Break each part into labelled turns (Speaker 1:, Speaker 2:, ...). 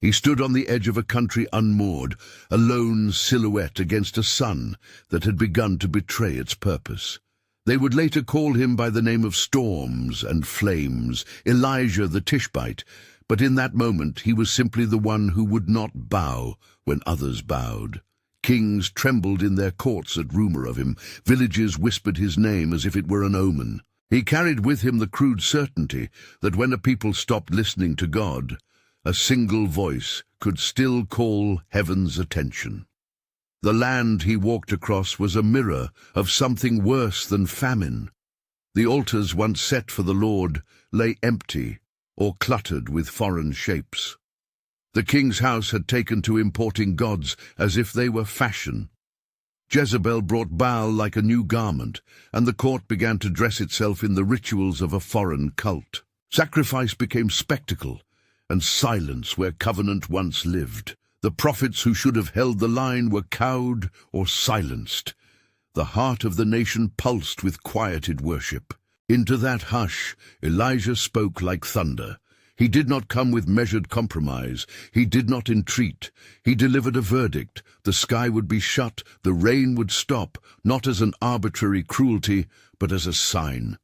Speaker 1: He stood on the edge of a country unmoored, a lone silhouette against a sun that had begun to betray its purpose. They would later call him by the name of storms and flames, Elijah the Tishbite, but in that moment he was simply the one who would not bow when others bowed. Kings trembled in their courts at rumor of him. Villages whispered his name as if it were an omen. He carried with him the crude certainty that when a people stopped listening to God, a single voice could still call heaven's attention. The land he walked across was a mirror of something worse than famine. The altars once set for the Lord lay empty or cluttered with foreign shapes. The king's house had taken to importing gods as if they were fashion. Jezebel brought Baal like a new garment, and the court began to dress itself in the rituals of a foreign cult. Sacrifice became spectacle, and silence where covenant once lived. The prophets who should have held the line were cowed or silenced. The heart of the nation pulsed with quieted worship. Into that hush, Elijah spoke like thunder. He did not come with measured compromise. He did not entreat. He delivered a verdict. The sky would be shut, the rain would stop, not as an arbitrary cruelty, but as a sign.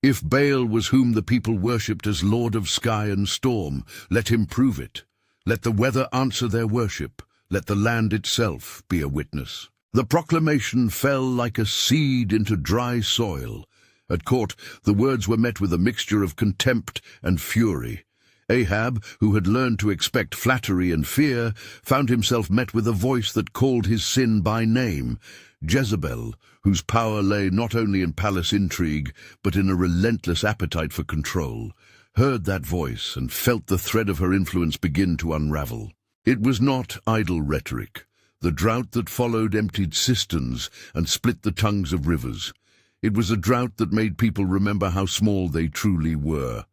Speaker 1: If Baal was whom the people worshipped as Lord of sky and storm, let him prove it. Let the weather answer their worship. Let the land itself be a witness. The proclamation fell like a seed into dry soil. At court, the words were met with a mixture of contempt and fury. Ahab, who had learned to expect flattery and fear, found himself met with a voice that called his sin by name. Jezebel, whose power lay not only in palace intrigue, but in a relentless appetite for control, heard that voice and felt the thread of her influence begin to unravel. It was not idle rhetoric. The drought that followed emptied cisterns and split the tongues of rivers. It was a drought that made people remember how small they truly were.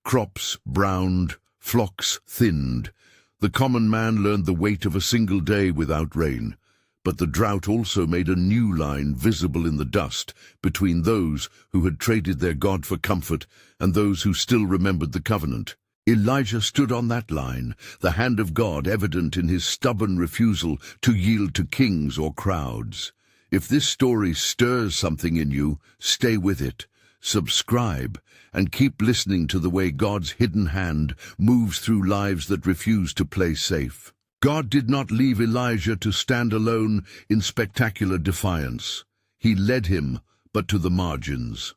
Speaker 1: Crops browned, flocks thinned. The common man learned the weight of a single day without rain. But the drought also made a new line visible in the dust between those who had traded their God for comfort and those who still remembered the covenant. Elijah stood on that line, the hand of God evident in his stubborn refusal to yield to kings or crowds. If this story stirs something in you, stay with it, subscribe, and keep listening to the way God's hidden hand moves through lives that refuse to play safe. God did not leave Elijah to stand alone in spectacular defiance. He led him, but to the margins.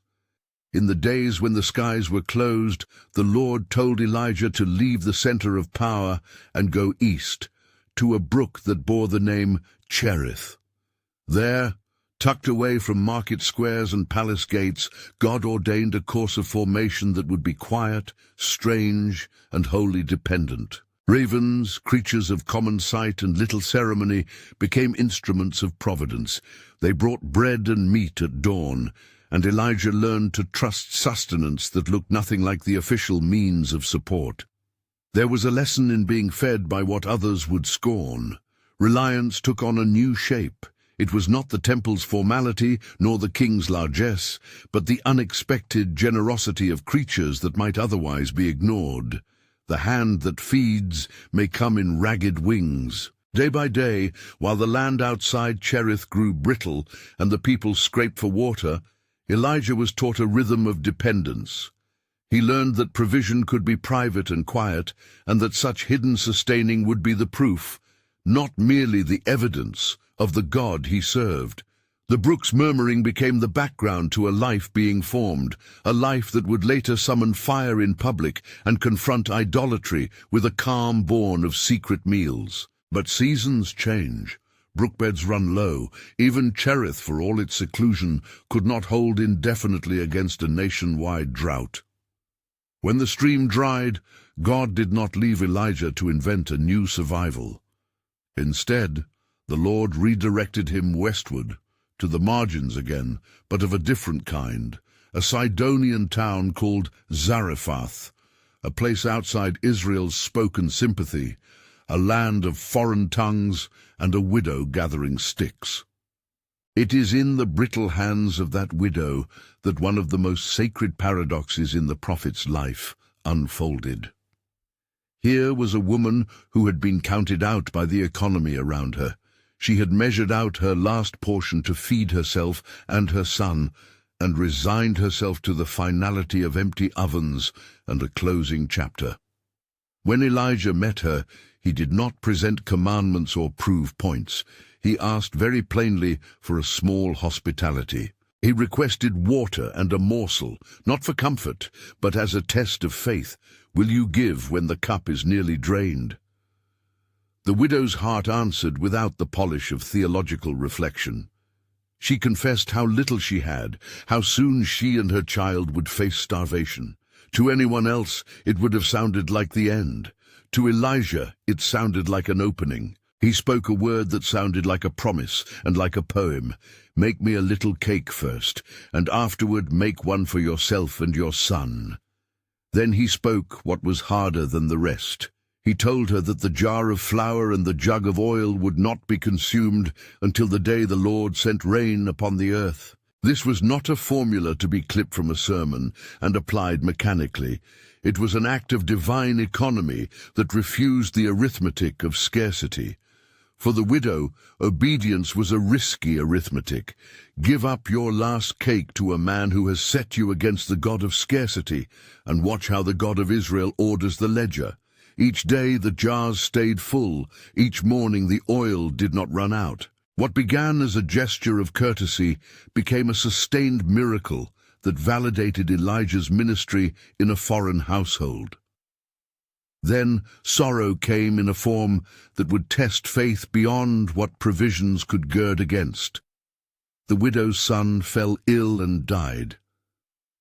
Speaker 1: In the days when the skies were closed, the Lord told Elijah to leave the center of power and go east, to a brook that bore the name Cherith. There, tucked away from market squares and palace gates, God ordained a course of formation that would be quiet, strange, and wholly dependent. Ravens, creatures of common sight and little ceremony, became instruments of providence. They brought bread and meat at dawn, and Elijah learned to trust sustenance that looked nothing like the official means of support. There was a lesson in being fed by what others would scorn. Reliance took on a new shape. It was not the temple's formality nor the king's largesse, but the unexpected generosity of creatures that might otherwise be ignored. The hand that feeds may come in ragged wings. Day by day, while the land outside Cherith grew brittle and the people scraped for water, Elijah was taught a rhythm of dependence. He learned that provision could be private and quiet, and that such hidden sustaining would be the proof, not merely the evidence, of the God he served. The brook's murmuring became the background to a life being formed, a life that would later summon fire in public and confront idolatry with a calm born of secret meals. But seasons change. Brookbeds run low. Even Cherith, for all its seclusion, could not hold indefinitely against a nationwide drought. When the stream dried, God did not leave Elijah to invent a new survival. Instead, the Lord redirected him westward, to the margins again, but of a different kind, a Sidonian town called Zarephath, a place outside Israel's spoken sympathy, a land of foreign tongues and a widow gathering sticks. It is in the brittle hands of that widow that one of the most sacred paradoxes in the prophet's life unfolded. Here was a woman who had been counted out by the economy around her. She had measured out her last portion to feed herself and her son, and resigned herself to the finality of empty ovens and a closing chapter. When Elijah met her, he did not present commandments or prove points. He asked very plainly for a small hospitality. He requested water and a morsel, not for comfort, but as a test of faith. Will you give when the cup is nearly drained? The widow's heart answered without the polish of theological reflection. She confessed how little she had, how soon she and her child would face starvation. To anyone else, it would have sounded like the end. To Elijah, it sounded like an opening. He spoke a word that sounded like a promise and like a poem. Make me a little cake first, and afterward make one for yourself and your son. Then he spoke what was harder than the rest. He told her that the jar of flour and the jug of oil would not be consumed until the day the Lord sent rain upon the earth. This was not a formula to be clipped from a sermon and applied mechanically. It was an act of divine economy that refused the arithmetic of scarcity. For the widow, obedience was a risky arithmetic. Give up your last cake to a man who has set you against the God of scarcity, and watch how the God of Israel orders the ledger. Each day the jars stayed full. Each morning the oil did not run out. What began as a gesture of courtesy became a sustained miracle that validated Elijah's ministry in a foreign household. Then sorrow came in a form that would test faith beyond what provisions could gird against. The widow's son fell ill and died.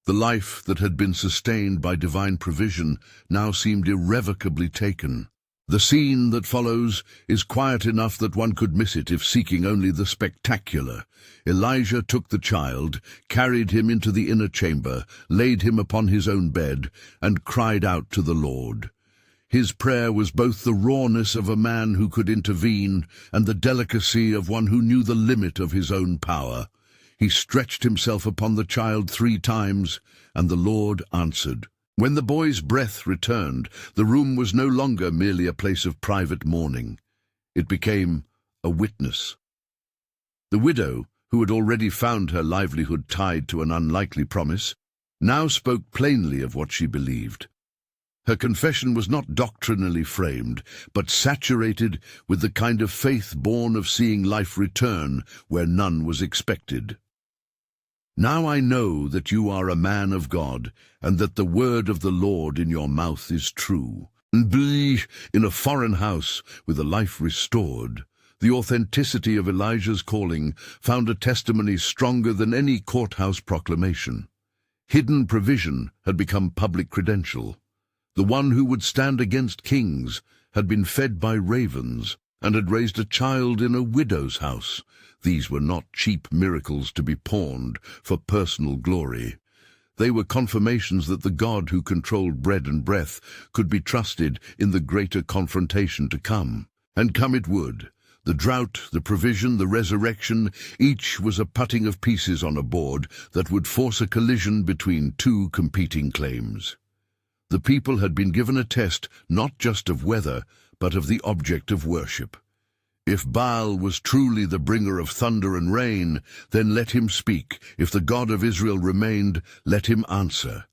Speaker 1: The life that had been sustained by divine provision now seemed irrevocably taken. The scene that follows is quiet enough that one could miss it if seeking only the spectacular. Elijah took the child, carried him into the inner chamber, laid him upon his own bed, and cried out to the Lord. His prayer was both the rawness of a man who could intervene and the delicacy of one who knew the limit of his own power. He stretched himself upon the child 3 times, and the Lord answered. When the boy's breath returned, the room was no longer merely a place of private mourning. It became a witness. The widow, who had already found her livelihood tied to an unlikely promise, now spoke plainly of what she believed. Her confession was not doctrinally framed, but saturated with the kind of faith born of seeing life return where none was expected. Now I know that you are a man of God, and that the word of the Lord in your mouth is true. And be in a foreign house with a life restored. The authenticity of Elijah's calling found a testimony stronger than any courthouse proclamation. Hidden provision had become public credential. The one who would stand against kings had been fed by ravens and had raised a child in a widow's house. These were not cheap miracles to be pawned for personal glory. They were confirmations that the God who controlled bread and breath could be trusted in the greater confrontation to come. And come it would. The drought, the provision, the resurrection, each was a putting of pieces on a board that would force a collision between 2 competing claims. The people had been given a test not just of weather, but of the object of worship. If Baal was truly the bringer of thunder and rain, then let him speak. If the God of Israel remained, let him answer.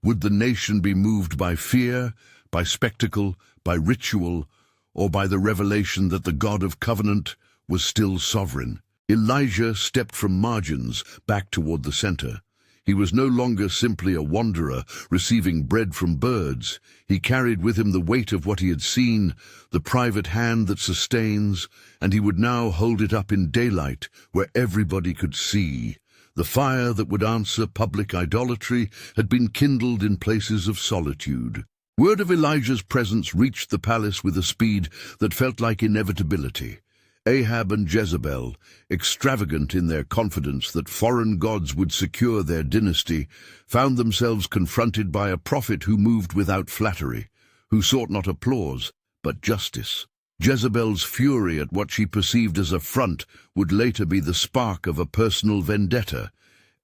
Speaker 1: Would the nation be moved by fear, by spectacle, by ritual, or by the revelation that the God of covenant was still sovereign? Elijah stepped from margins back toward the center. He was no longer simply a wanderer receiving bread from birds. He carried with him the weight of what he had seen, the private hand that sustains, and he would now hold it up in daylight where everybody could see. The fire that would answer public idolatry had been kindled in places of solitude. Word of Elijah's presence reached the palace with a speed that felt like inevitability. Ahab and Jezebel, extravagant in their confidence that foreign gods would secure their dynasty, found themselves confronted by a prophet who moved without flattery, who sought not applause, but justice. Jezebel's fury at what she perceived as affront would later be the spark of a personal vendetta.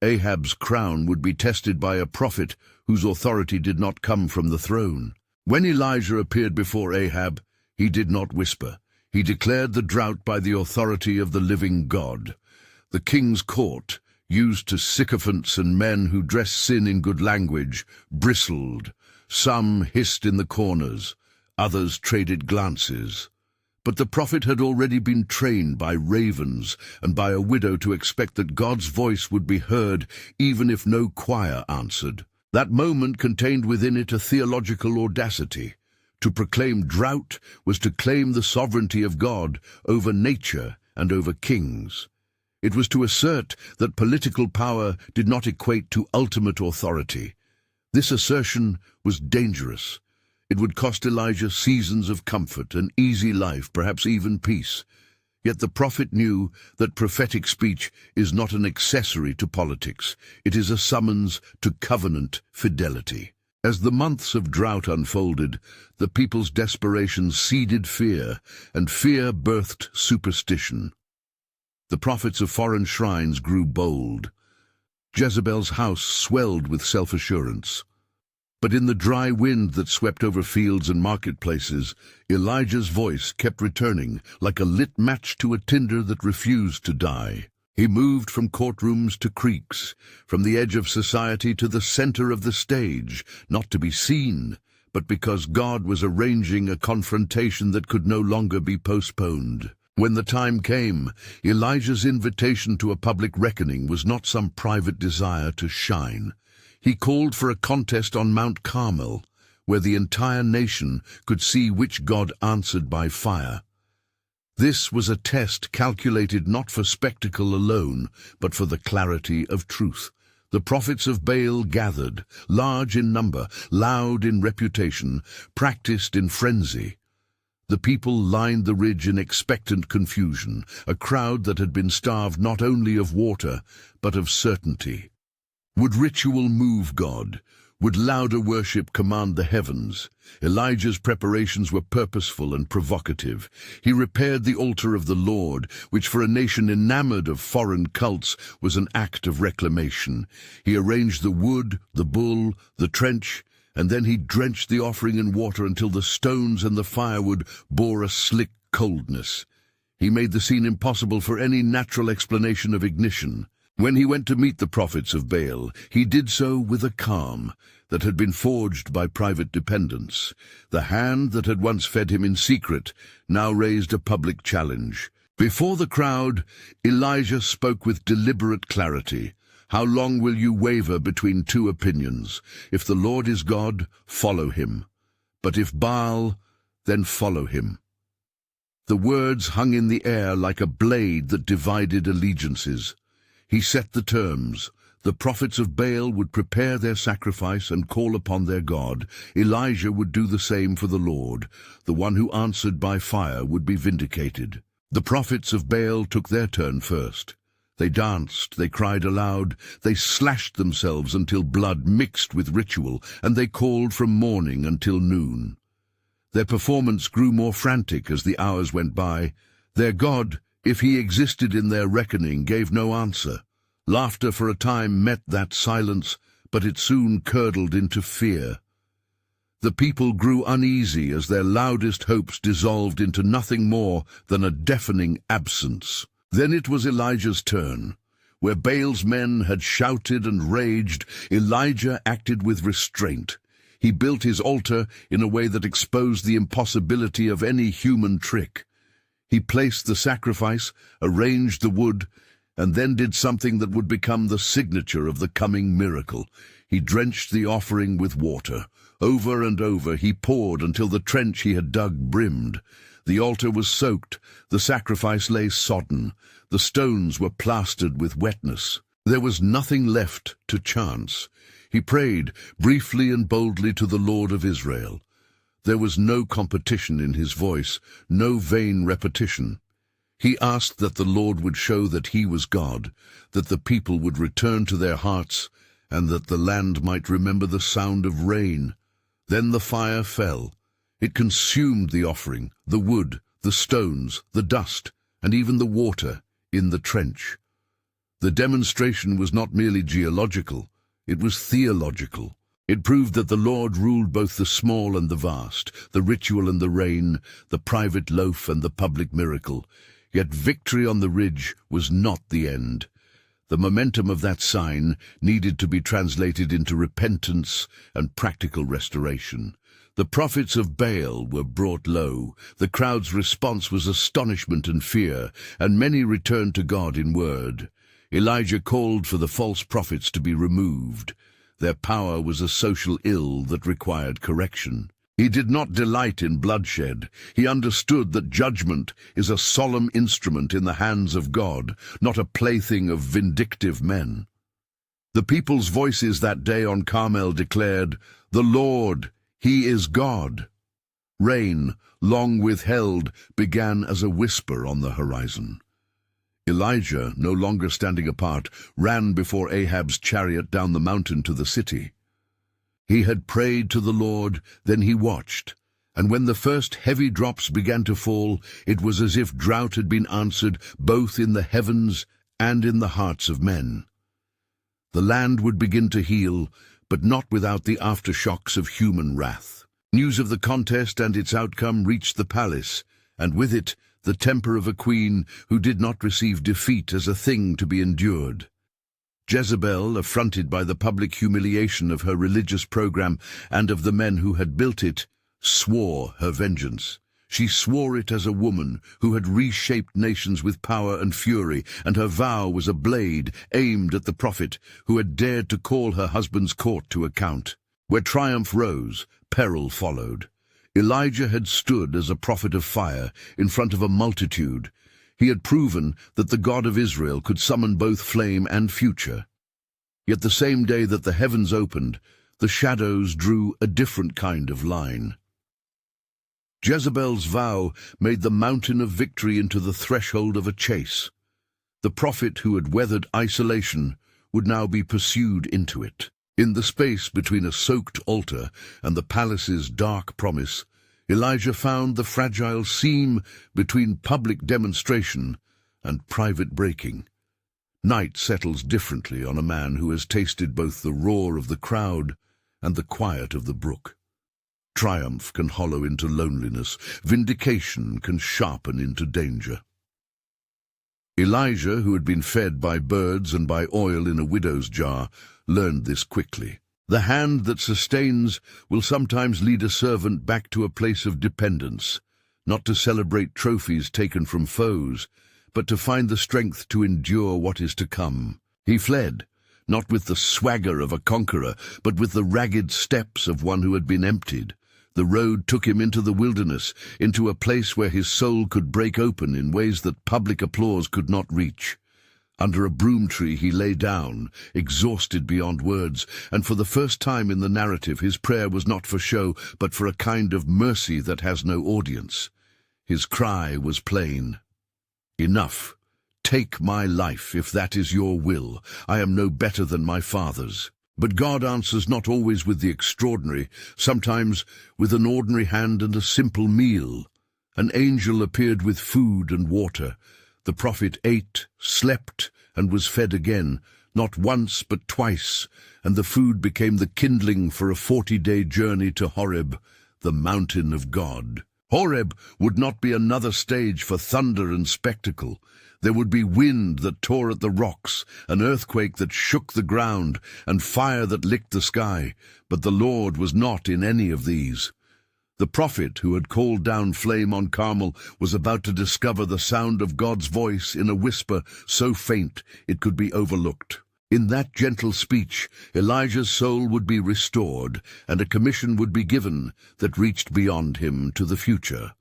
Speaker 1: Ahab's crown would be tested by a prophet whose authority did not come from the throne. When Elijah appeared before Ahab, he did not whisper. He declared the drought by the authority of the living God. The king's court, used to sycophants and men who dressed sin in good language, bristled. Some hissed in the corners, others traded glances. But the prophet had already been trained by ravens and by a widow to expect that God's voice would be heard even if no choir answered. That moment contained within it a theological audacity. To proclaim drought was to claim the sovereignty of God over nature and over kings. It was to assert that political power did not equate to ultimate authority. This assertion was dangerous. It would cost Elijah seasons of comfort, an easy life, perhaps even peace. Yet the prophet knew that prophetic speech is not an accessory to politics. It is a summons to covenant fidelity. As the months of drought unfolded, the people's desperation seeded fear, and fear birthed superstition. The prophets of foreign shrines grew bold. Jezebel's house swelled with self-assurance. But in the dry wind that swept over fields and marketplaces, Elijah's voice kept returning, like a lit match to a tinder that refused to die. He moved from courtrooms to creeks, from the edge of society to the center of the stage, not to be seen, but because God was arranging a confrontation that could no longer be postponed. When the time came, Elijah's invitation to a public reckoning was not some private desire to shine. He called for a contest on Mount Carmel, where the entire nation could see which God answered by fire. This was a test calculated not for spectacle alone, but for the clarity of truth. The prophets of Baal gathered, large in number, loud in reputation, practiced in frenzy. The people lined the ridge in expectant confusion, a crowd that had been starved not only of water, but of certainty. Would ritual move God? Would louder worship command the heavens? Elijah's preparations were purposeful and provocative. He repaired the altar of the Lord, which for a nation enamored of foreign cults was an act of reclamation. He arranged the wood, the bull, the trench, and then he drenched the offering in water until the stones and the firewood bore a slick coldness. He made the scene impossible for any natural explanation of ignition. When he went to meet the prophets of Baal, he did so with a calm that had been forged by private dependence. The hand that had once fed him in secret now raised a public challenge. Before the crowd, Elijah spoke with deliberate clarity. How long will you waver between two opinions? If the Lord is God, follow him. But if Baal, then follow him. The words hung in the air like a blade that divided allegiances. He set the terms. The prophets of Baal would prepare their sacrifice and call upon their God. Elijah would do the same for the Lord. The one who answered by fire would be vindicated. The prophets of Baal took their turn first. They danced, they cried aloud, they slashed themselves until blood mixed with ritual, and they called from morning until noon. Their performance grew more frantic as the hours went by. Their God, if he existed in their reckoning, gave no answer. Laughter for a time met that silence, but it soon curdled into fear. The people grew uneasy as their loudest hopes dissolved into nothing more than a deafening absence. Then it was Elijah's turn. Where Baal's men had shouted and raged, Elijah acted with restraint. He built his altar in a way that exposed the impossibility of any human trick. He placed the sacrifice, arranged the wood, and then did something that would become the signature of the coming miracle. He drenched the offering with water. Over and over he poured until the trench he had dug brimmed. The altar was soaked, the sacrifice lay sodden, the stones were plastered with wetness. There was nothing left to chance. He prayed briefly and boldly to the Lord of Israel. There was no competition in his voice, no vain repetition. He asked that the Lord would show that he was God, that the people would return to their hearts, and that the land might remember the sound of rain. Then the fire fell. It consumed the offering, the wood, the stones, the dust, and even the water in the trench. The demonstration was not merely geological, it was theological. It proved that the Lord ruled both the small and the vast, the ritual and the rain, the private loaf and the public miracle. Yet victory on the ridge was not the end. The momentum of that sign needed to be translated into repentance and practical restoration. The prophets of Baal were brought low. The crowd's response was astonishment and fear, and many returned to God in word. Elijah called for the false prophets to be removed. Their power was a social ill that required correction. He did not delight in bloodshed. He understood that judgment is a solemn instrument in the hands of God, not a plaything of vindictive men. The people's voices that day on Carmel declared, "The Lord, He is God." Rain, long withheld, began as a whisper on the horizon. Elijah, no longer standing apart, ran before Ahab's chariot down the mountain to the city. He had prayed to the Lord, then he watched, and when the first heavy drops began to fall, it was as if drought had been answered both in the heavens and in the hearts of men. The land would begin to heal, but not without the aftershocks of human wrath. News of the contest and its outcome reached the palace, and with it the temper of a queen who did not receive defeat as a thing to be endured. Jezebel, affronted by the public humiliation of her religious program and of the men who had built it, swore her vengeance. She swore it as a woman who had reshaped nations with power and fury, and her vow was a blade aimed at the prophet who had dared to call her husband's court to account. Where triumph rose, peril followed. Elijah had stood as a prophet of fire in front of a multitude. He had proven that the God of Israel could summon both flame and future. Yet the same day that the heavens opened, the shadows drew a different kind of line. Jezebel's vow made the mountain of victory into the threshold of a chase. The prophet who had weathered isolation would now be pursued into it. In the space between a soaked altar and the palace's dark promise, Elijah found the fragile seam between public demonstration and private breaking. Night settles differently on a man who has tasted both the roar of the crowd and the quiet of the brook. Triumph can hollow into loneliness. Vindication can sharpen into danger. Elijah, who had been fed by birds and by oil in a widow's jar, learned this quickly. The hand that sustains will sometimes lead a servant back to a place of dependence, not to celebrate trophies taken from foes, but to find the strength to endure what is to come. He fled, not with the swagger of a conqueror, but with the ragged steps of one who had been emptied. The road took him into the wilderness, into a place where his soul could break open in ways that public applause could not reach. Under a broom tree he lay down, exhausted beyond words, and for the first time in the narrative his prayer was not for show, but for a kind of mercy that has no audience. His cry was plain. "Enough. Take my life, if that is your will. I am no better than my fathers." But God answers not always with the extraordinary, sometimes with an ordinary hand and a simple meal. An angel appeared with food and water. The prophet ate, slept, and was fed again, not once but twice, and the food became the kindling for a 40-day journey to Horeb, the mountain of God. Horeb would not be another stage for thunder and spectacle. There would be wind that tore at the rocks, an earthquake that shook the ground, and fire that licked the sky. But the Lord was not in any of these. The prophet who had called down flame on Carmel was about to discover the sound of God's voice in a whisper so faint it could be overlooked. In that gentle speech, Elijah's soul would be restored, and a commission would be given that reached beyond him to the future.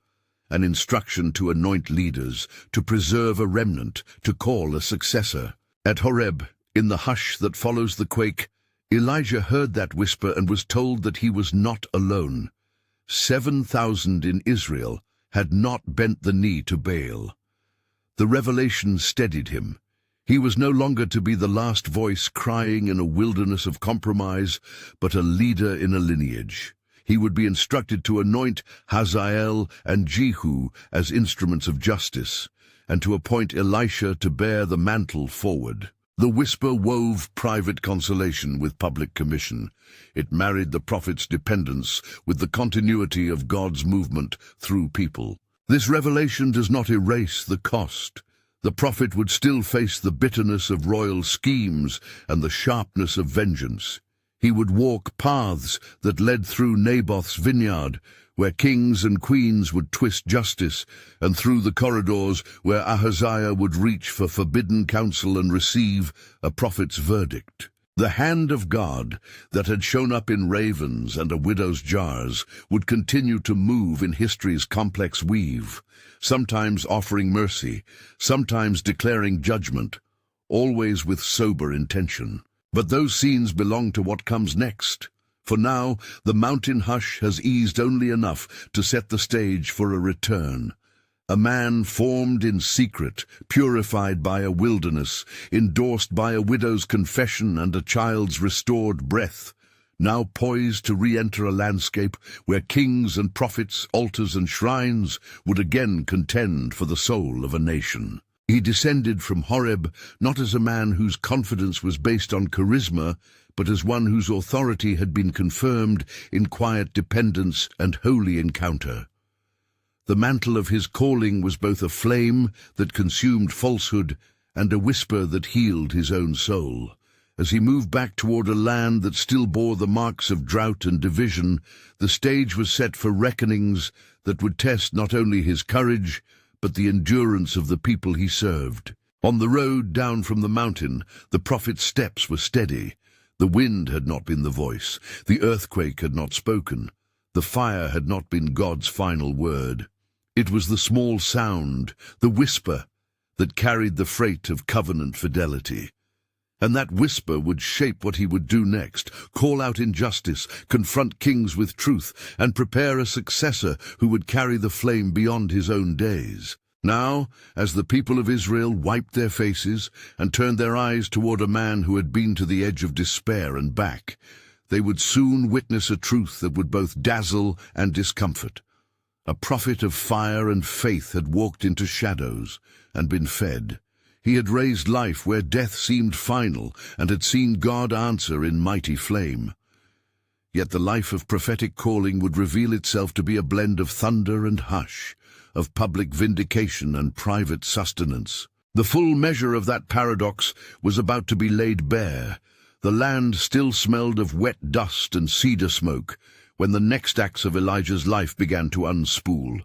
Speaker 1: An instruction to anoint leaders, to preserve a remnant, to call a successor. At Horeb, in the hush that follows the quake, Elijah heard that whisper and was told that he was not alone. 7,000 in Israel had not bent the knee to Baal. The revelation steadied him. He was no longer to be the last voice crying in a wilderness of compromise, but a leader in a lineage. He would be instructed to anoint Hazael and Jehu as instruments of justice, and to appoint Elisha to bear the mantle forward. The whisper wove private consolation with public commission. It married the prophet's dependence with the continuity of God's movement through people. This revelation does not erase the cost. The prophet would still face the bitterness of royal schemes and the sharpness of vengeance. He would walk paths that led through Naboth's vineyard, where kings and queens would twist justice, and through the corridors where Ahaziah would reach for forbidden counsel and receive a prophet's verdict. The hand of God that had shown up in ravens and a widow's jars would continue to move in history's complex weave, sometimes offering mercy, sometimes declaring judgment, always with sober intention. But those scenes belong to what comes next. For now, the mountain hush has eased only enough to set the stage for a return. A man formed in secret, purified by a wilderness, endorsed by a widow's confession and a child's restored breath, now poised to re-enter a landscape where kings and prophets, altars and shrines would again contend for the soul of a nation. He descended from Horeb not as a man whose confidence was based on charisma, but as one whose authority had been confirmed in quiet dependence and holy encounter. The mantle of his calling was both a flame that consumed falsehood and a whisper that healed his own soul. As he moved back toward a land that still bore the marks of drought and division, the stage was set for reckonings that would test not only his courage, but the endurance of the people he served. On the road down from the mountain, the prophet's steps were steady. The wind had not been the voice, the earthquake had not spoken, the fire had not been God's final word. It was the small sound, the whisper, that carried the freight of covenant fidelity. And that whisper would shape what he would do next, call out injustice, confront kings with truth, and prepare a successor who would carry the flame beyond his own days. Now, as the people of Israel wiped their faces and turned their eyes toward a man who had been to the edge of despair and back, they would soon witness a truth that would both dazzle and discomfort. A prophet of fire and faith had walked into shadows and been fed. He had raised life where death seemed final and had seen God answer in mighty flame. Yet the life of prophetic calling would reveal itself to be a blend of thunder and hush, of public vindication and private sustenance. The full measure of that paradox was about to be laid bare. The land still smelled of wet dust and cedar smoke when the next acts of Elijah's life began to unspool.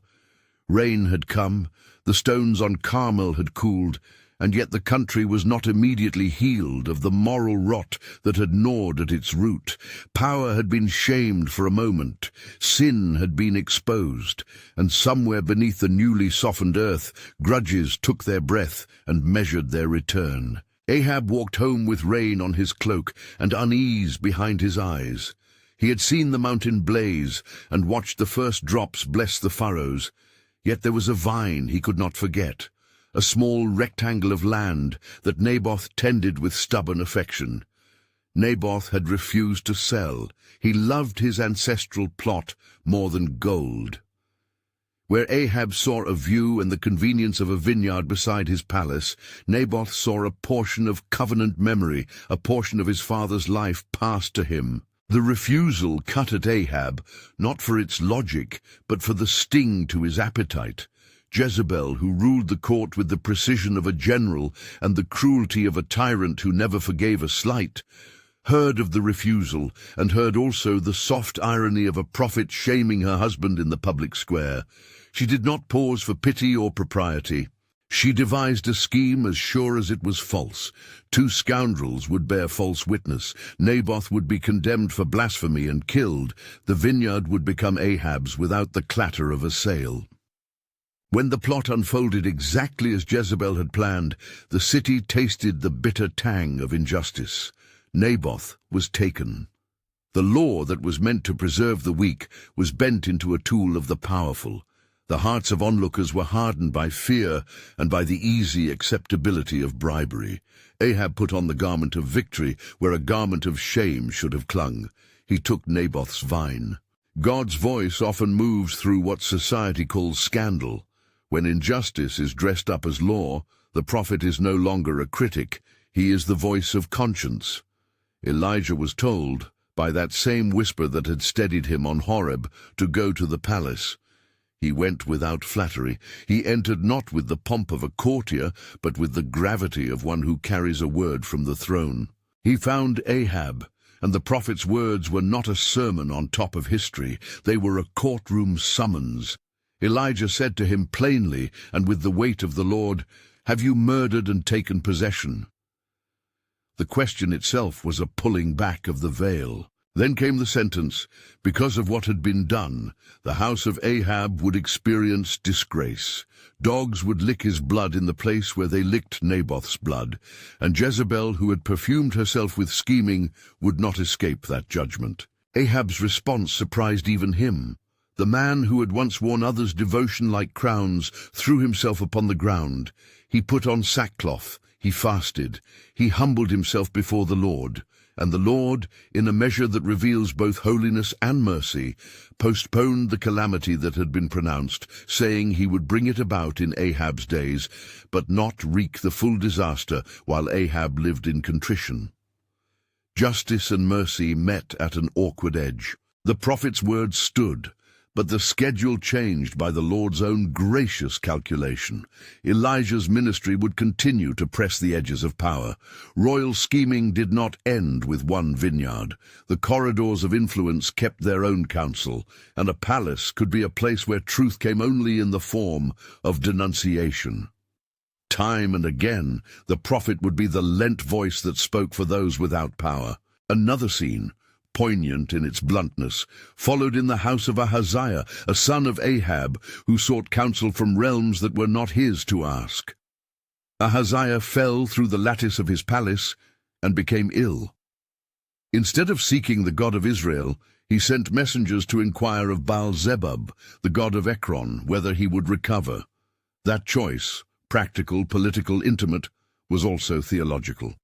Speaker 1: Rain had come, the stones on Carmel had cooled, and yet the country was not immediately healed of the moral rot that had gnawed at its root. Power had been shamed for a moment, sin had been exposed, and somewhere beneath the newly softened earth, grudges took their breath and measured their return. Ahab walked home with rain on his cloak and unease behind his eyes. He had seen the mountain blaze and watched the first drops bless the furrows, yet there was a vine he could not forget. A small rectangle of land that Naboth tended with stubborn affection. Naboth had refused to sell. He loved his ancestral plot more than gold. Where Ahab saw a view and the convenience of a vineyard beside his palace, Naboth saw a portion of covenant memory, a portion of his father's life passed to him. The refusal cut at Ahab, not for its logic, but for the sting to his appetite. Jezebel, who ruled the court with the precision of a general and the cruelty of a tyrant who never forgave a slight, heard of the refusal and heard also the soft irony of a prophet shaming her husband in the public square. She did not pause for pity or propriety. She devised a scheme as sure as it was false. Two scoundrels would bear false witness. Naboth would be condemned for blasphemy and killed. The vineyard would become Ahab's without the clatter of a sale. When the plot unfolded exactly as Jezebel had planned, the city tasted the bitter tang of injustice. Naboth was taken. The law that was meant to preserve the weak was bent into a tool of the powerful. The hearts of onlookers were hardened by fear and by the easy acceptability of bribery. Ahab put on the garment of victory where a garment of shame should have clung. He took Naboth's vine. God's voice often moves through what society calls scandal. When injustice is dressed up as law, the prophet is no longer a critic. He is the voice of conscience. Elijah was told, by that same whisper that had steadied him on Horeb, to go to the palace. He went without flattery. He entered not with the pomp of a courtier, but with the gravity of one who carries a word from the throne. He found Ahab, and the prophet's words were not a sermon on top of history. They were a courtroom summons. Elijah said to him plainly, and with the weight of the Lord, "Have you murdered and taken possession?" The question itself was a pulling back of the veil. Then came the sentence: because of what had been done, the house of Ahab would experience disgrace. Dogs would lick his blood in the place where they licked Naboth's blood, and Jezebel, who had perfumed herself with scheming, would not escape that judgment. Ahab's response surprised even him. The man who had once worn others' devotion like crowns threw himself upon the ground. He put on sackcloth, he fasted, he humbled himself before the Lord. And the Lord, in a measure that reveals both holiness and mercy, postponed the calamity that had been pronounced, saying he would bring it about in Ahab's days, but not wreak the full disaster while Ahab lived in contrition. Justice and mercy met at an awkward edge. The prophet's words stood, but the schedule changed by the Lord's own gracious calculation. Elijah's ministry would continue to press the edges of power. Royal scheming did not end with one vineyard. The corridors of influence kept their own counsel, and a palace could be a place where truth came only in the form of denunciation. Time and again, the prophet would be the lent voice that spoke for those without power. Another scene, poignant in its bluntness, followed in the house of Ahaziah, a son of Ahab, who sought counsel from realms that were not his to ask. Ahaziah fell through the lattice of his palace and became ill. Instead of seeking the God of Israel, he sent messengers to inquire of Baal-zebub, the god of Ekron, whether he would recover. That choice, practical, political, intimate, was also theological.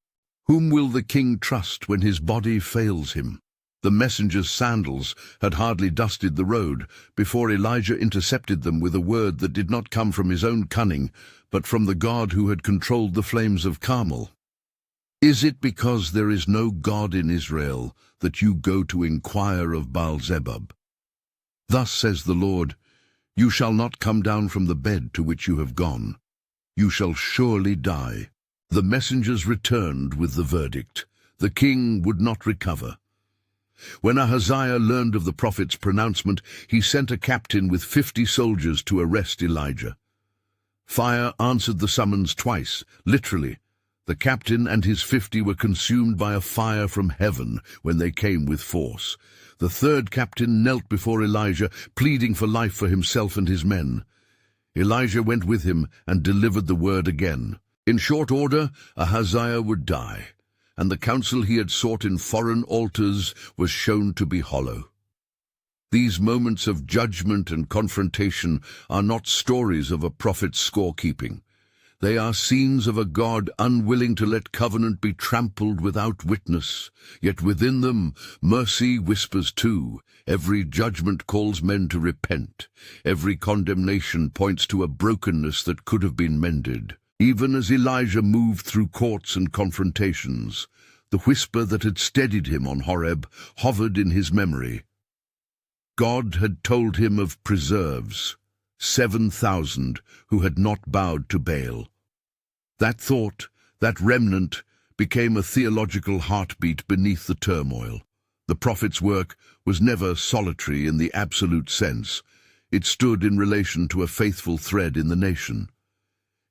Speaker 1: Whom will the king trust when his body fails him? The messenger's sandals had hardly dusted the road before Elijah intercepted them with a word that did not come from his own cunning, but from the God who had controlled the flames of Carmel. Is it because there is no God in Israel that you go to inquire of Baal-zebub? Thus says the Lord, you shall not come down from the bed to which you have gone. You shall surely die. The messengers returned with the verdict. The king would not recover. When Ahaziah learned of the prophet's pronouncement, he sent a captain with 50 soldiers to arrest Elijah. Fire answered the summons twice, literally. The captain and his 50 were consumed by a fire from heaven when they came with force. The third captain knelt before Elijah, pleading for life for himself and his men. Elijah went with him and delivered the word again. In short order, Ahaziah would die, and the counsel he had sought in foreign altars was shown to be hollow. These moments of judgment and confrontation are not stories of a prophet's scorekeeping. They are scenes of a God unwilling to let covenant be trampled without witness, yet within them mercy whispers too. Every judgment calls men to repent. Every condemnation points to a brokenness that could have been mended. Even as Elijah moved through courts and confrontations, the whisper that had steadied him on Horeb hovered in his memory. God had told him of preserves, 7,000 who had not bowed to Baal. That thought, that remnant, became a theological heartbeat beneath the turmoil. The prophet's work was never solitary in the absolute sense. It stood in relation to a faithful thread in the nation.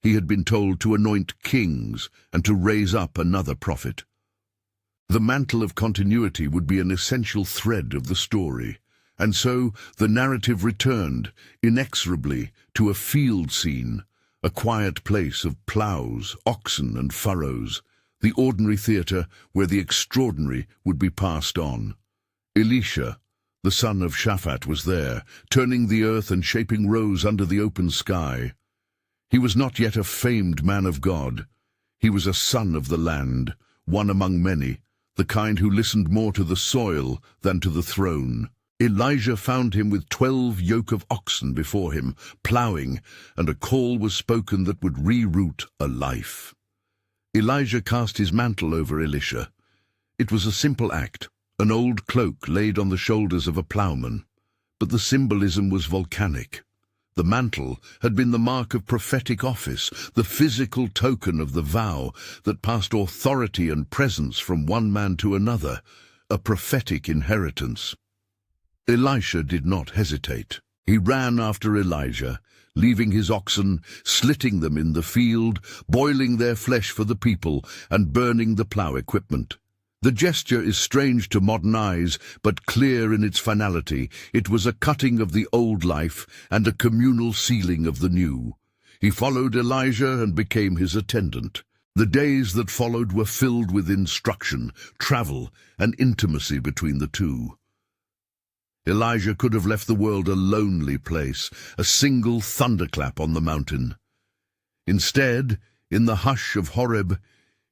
Speaker 1: He had been told to anoint kings and to raise up another prophet. The mantle of continuity would be an essential thread of the story, and so the narrative returned, inexorably, to a field scene, a quiet place of ploughs, oxen, and furrows, the ordinary theatre where the extraordinary would be passed on. Elisha, the son of Shaphat, was there, turning the earth and shaping rows under the open sky. He was not yet a famed man of God. He was a son of the land, one among many, the kind who listened more to the soil than to the throne. Elijah found him with 12 yoke of oxen before him, ploughing, and a call was spoken that would reroot a life. Elijah cast his mantle over Elisha. It was a simple act, an old cloak laid on the shoulders of a ploughman, but the symbolism was volcanic. The mantle had been the mark of prophetic office, the physical token of the vow that passed authority and presence from one man to another, a prophetic inheritance. Elisha did not hesitate. He ran after Elijah, leaving his oxen, slitting them in the field, boiling their flesh for the people, and burning the plough equipment. The gesture is strange to modern eyes, but clear in its finality. It was a cutting of the old life and a communal sealing of the new. He followed Elijah and became his attendant. The days that followed were filled with instruction, travel, and intimacy between the two. Elijah could have left the world a lonely place, a single thunderclap on the mountain. Instead, in the hush of Horeb,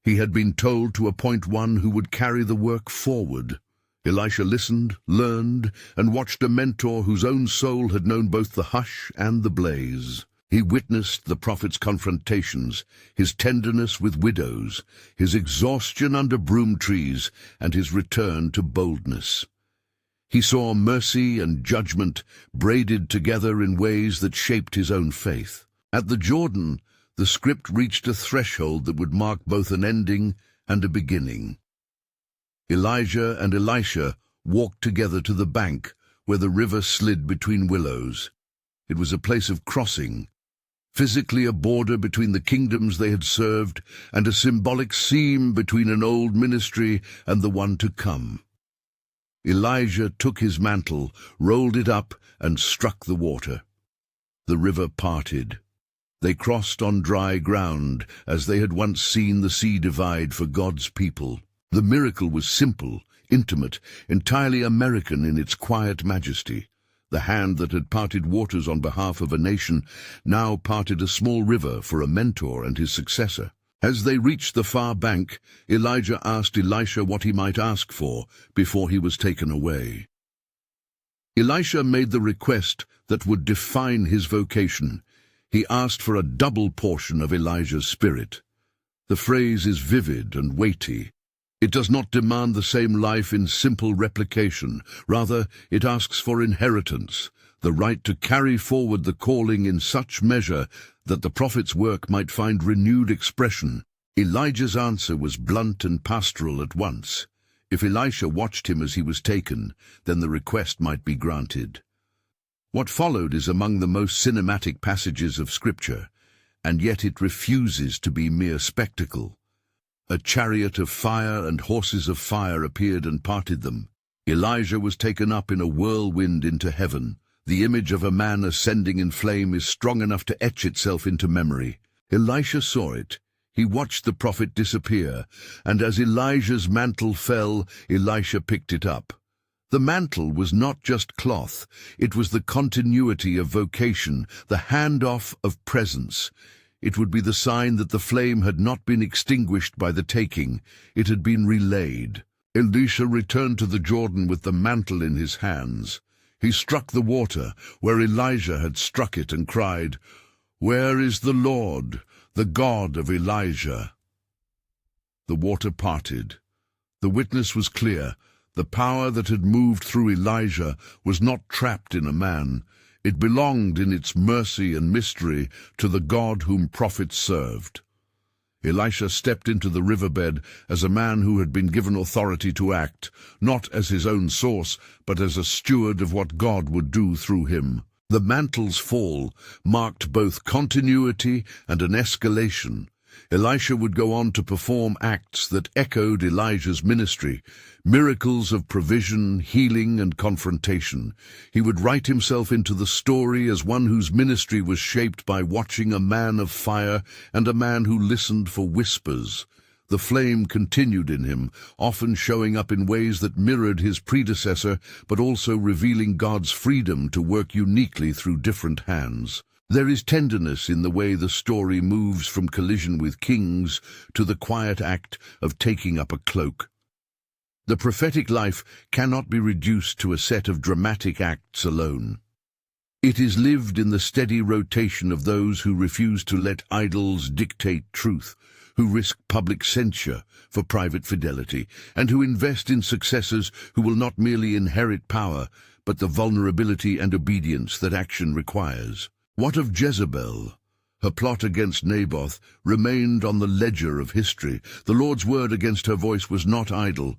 Speaker 1: he had been told to appoint one who would carry the work forward. Elisha listened, learned, and watched a mentor whose own soul had known both the hush and the blaze. He witnessed the prophet's confrontations, his tenderness with widows, his exhaustion under broom trees, and his return to boldness. He saw mercy and judgment braided together in ways that shaped his own faith. At the Jordan, the script reached a threshold that would mark both an ending and a beginning. Elijah and Elisha walked together to the bank where the river slid between willows. It was a place of crossing, physically a border between the kingdoms they had served and a symbolic seam between an old ministry and the one to come. Elijah took his mantle, rolled it up, and struck the water. The river parted. They crossed on dry ground, as they had once seen the sea divide for God's people. The miracle was simple, intimate, entirely American in its quiet majesty. The hand that had parted waters on behalf of a nation now parted a small river for a mentor and his successor. As they reached the far bank, Elijah asked Elisha what he might ask for before he was taken away. Elisha made the request that would define his vocation. He asked for a double portion of Elijah's spirit. The phrase is vivid and weighty. It does not demand the same life in simple replication. Rather, it asks for inheritance, the right to carry forward the calling in such measure that the prophet's work might find renewed expression. Elijah's answer was blunt and pastoral at once. If Elisha watched him as he was taken, then the request might be granted. What followed is among the most cinematic passages of Scripture, and yet it refuses to be mere spectacle. A chariot of fire and horses of fire appeared and parted them. Elijah was taken up in a whirlwind into heaven. The image of a man ascending in flame is strong enough to etch itself into memory. Elisha saw it. He watched the prophet disappear, and as Elijah's mantle fell, Elisha picked it up. The mantle was not just cloth, it was the continuity of vocation, the handoff of presence. It would be the sign that the flame had not been extinguished by the taking, it had been relayed. Elisha returned to the Jordan with the mantle in his hands. He struck the water where Elijah had struck it and cried, "Where is the Lord, the God of Elijah?" The water parted. The witness was clear. The power that had moved through Elijah was not trapped in a man. It belonged in its mercy and mystery to the God whom prophets served. Elisha stepped into the riverbed as a man who had been given authority to act, not as his own source, but as a steward of what God would do through him. The mantle's fall marked both continuity and an escalation. Elisha would go on to perform acts that echoed Elijah's ministry, miracles of provision, healing, and confrontation. He would write himself into the story as one whose ministry was shaped by watching a man of fire and a man who listened for whispers. The flame continued in him, often showing up in ways that mirrored his predecessor, but also revealing God's freedom to work uniquely through different hands. There is tenderness in the way the story moves from collision with kings to the quiet act of taking up a cloak. The prophetic life cannot be reduced to a set of dramatic acts alone. It is lived in the steady rotation of those who refuse to let idols dictate truth, who risk public censure for private fidelity, and who invest in successors who will not merely inherit power, but the vulnerability and obedience that action requires. What of Jezebel? Her plot against Naboth remained on the ledger of history. The Lord's word against her voice was not idle.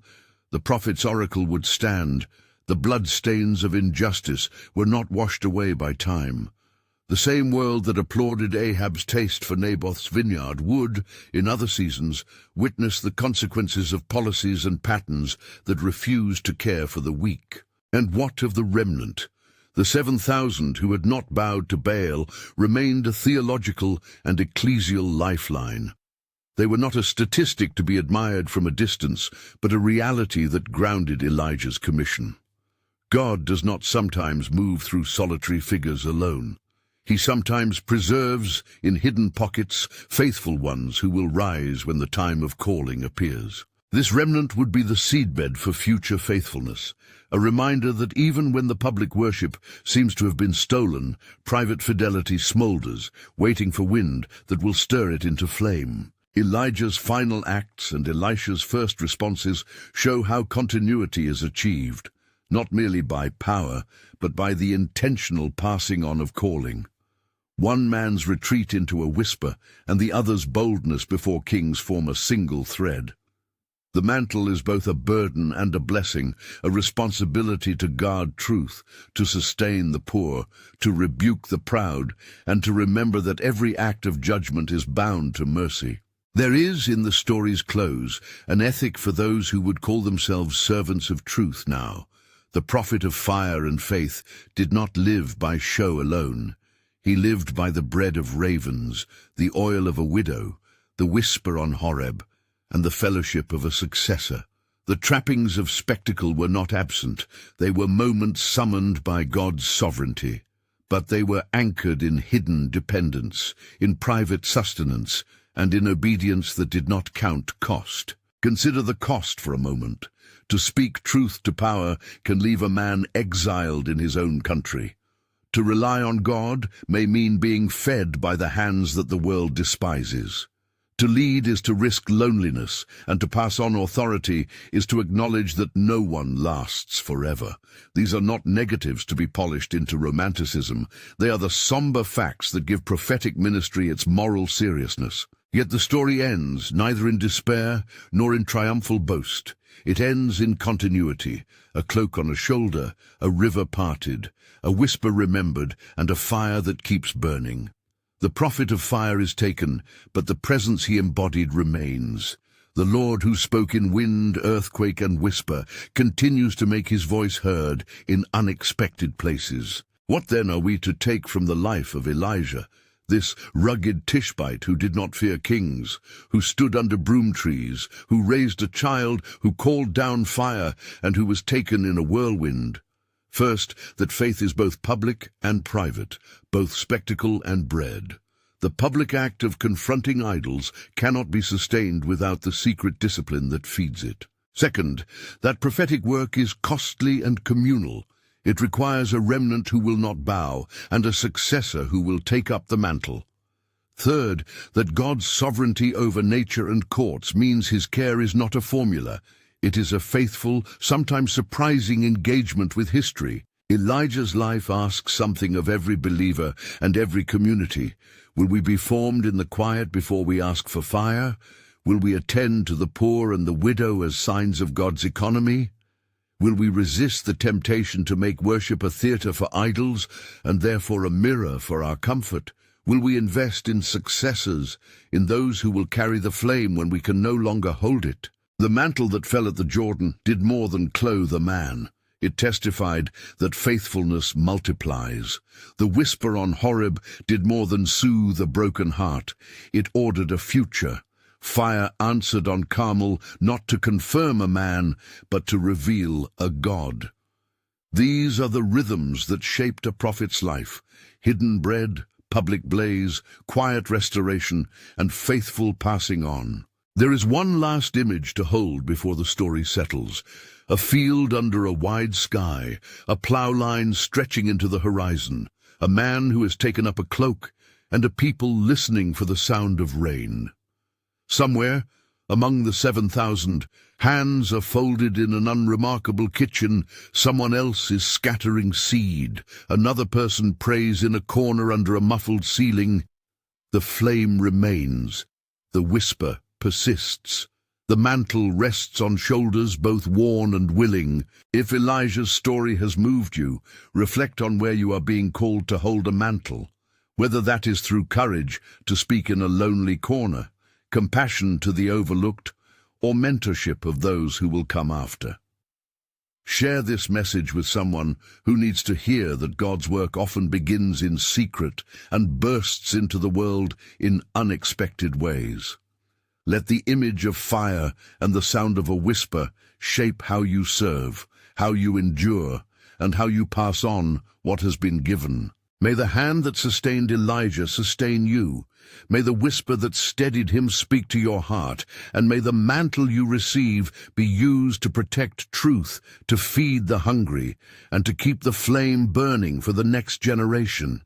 Speaker 1: The prophet's oracle would stand. The bloodstains of injustice were not washed away by time. The same world that applauded Ahab's taste for Naboth's vineyard would, in other seasons, witness the consequences of policies and patterns that refused to care for the weak. And what of the remnant? The 7,000 who had not bowed to Baal remained a theological and ecclesial lifeline. They were not a statistic to be admired from a distance, but a reality that grounded Elijah's commission. God does not sometimes move through solitary figures alone. He sometimes preserves, in hidden pockets, faithful ones who will rise when the time of calling appears. This remnant would be the seedbed for future faithfulness, a reminder that even when the public worship seems to have been stolen, private fidelity smolders, waiting for wind that will stir it into flame. Elijah's final acts and Elisha's first responses show how continuity is achieved, not merely by power, but by the intentional passing on of calling. One man's retreat into a whisper, and the other's boldness before kings form a single thread. The mantle is both a burden and a blessing, a responsibility to guard truth, to sustain the poor, to rebuke the proud, and to remember that every act of judgment is bound to mercy. There is, in the story's close, an ethic for those who would call themselves servants of truth now. The prophet of fire and faith did not live by show alone. He lived by the bread of ravens, the oil of a widow, the whisper on Horeb, and the fellowship of a successor. The trappings of spectacle were not absent. They were moments summoned by God's sovereignty. But they were anchored in hidden dependence, in private sustenance, and in obedience that did not count cost. Consider the cost for a moment. To speak truth to power can leave a man exiled in his own country. To rely on God may mean being fed by the hands that the world despises. To lead is to risk loneliness, and to pass on authority is to acknowledge that no one lasts forever. These are not negatives to be polished into romanticism. They are the somber facts that give prophetic ministry its moral seriousness. Yet the story ends neither in despair nor in triumphal boast. It ends in continuity, a cloak on a shoulder, a river parted, a whisper remembered, and a fire that keeps burning. The prophet of fire is taken, but the presence he embodied remains. The Lord who spoke in wind, earthquake, and whisper continues to make his voice heard in unexpected places. What then are we to take from the life of Elijah, this rugged Tishbite who did not fear kings, who stood under broom trees, who raised a child, who called down fire, and who was taken in a whirlwind? First, that faith is both public and private, both spectacle and bread. The public act of confronting idols cannot be sustained without the secret discipline that feeds it. Second, that prophetic work is costly and communal. It requires a remnant who will not bow, and a successor who will take up the mantle. Third, that God's sovereignty over nature and courts means his care is not a formula. It is a faithful, sometimes surprising engagement with history. Elijah's life asks something of every believer and every community. Will we be formed in the quiet before we ask for fire? Will we attend to the poor and the widow as signs of God's economy? Will we resist the temptation to make worship a theater for idols and therefore a mirror for our comfort? Will we invest in successors, in those who will carry the flame when we can no longer hold it? The mantle that fell at the Jordan did more than clothe a man. It testified that faithfulness multiplies. The whisper on Horeb did more than soothe a broken heart. It ordered a future. Fire answered on Carmel not to confirm a man, but to reveal a God. These are the rhythms that shaped a prophet's life: hidden bread, public blaze, quiet restoration, and faithful passing on. There is one last image to hold before the story settles: a field under a wide sky, a plough line stretching into the horizon, a man who has taken up a cloak, and a people listening for the sound of rain. Somewhere, among the 7,000, hands are folded in an unremarkable kitchen. Someone else is scattering seed. Another person prays in a corner under a muffled ceiling. The flame remains. The whisper persists. The mantle rests on shoulders both worn and willing. If Elijah's story has moved you, reflect on where you are being called to hold a mantle, whether that is through courage to speak in a lonely corner, compassion to the overlooked, or mentorship of those who will come after. Share this message with someone who needs to hear that God's work often begins in secret and bursts into the world in unexpected ways. Let the image of fire and the sound of a whisper shape how you serve, how you endure, and how you pass on what has been given. May the hand that sustained Elijah sustain you. May the whisper that steadied him speak to your heart, and may the mantle you receive be used to protect truth, to feed the hungry, and to keep the flame burning for the next generation.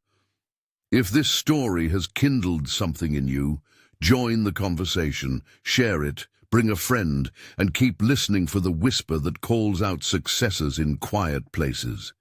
Speaker 1: If this story has kindled something in you, join the conversation, share it, bring a friend, and keep listening for the whisper that calls out successes in quiet places.